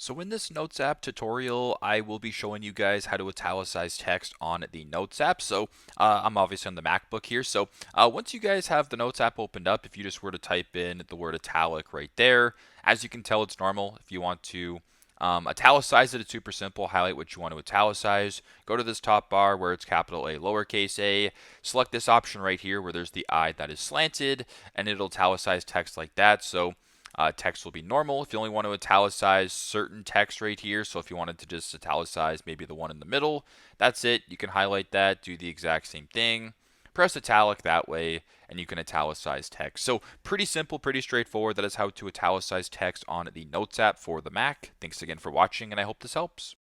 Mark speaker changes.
Speaker 1: So in this Notes app tutorial, I will be showing you guys how to italicize text on the Notes app. I'm obviously on the MacBook here. Once you guys have the Notes app opened up, if you just were to type in the word italic right there, as you can tell, it's normal. If you want to italicize it, it's super simple. Highlight what you want to italicize. Go to this top bar where it's capital A, lowercase a. Select this option right here where there's the I that is slanted, and it'll italicize text like that. Text will be normal. If you only want to italicize certain text right here, so if you wanted to just italicize maybe the one in the middle, that's it. You can highlight that, do the exact same thing, press italic that way, and you can italicize text. So pretty simple, pretty straightforward. That is how to italicize text on the Notes app for the Mac. Thanks again for watching, and I hope this helps.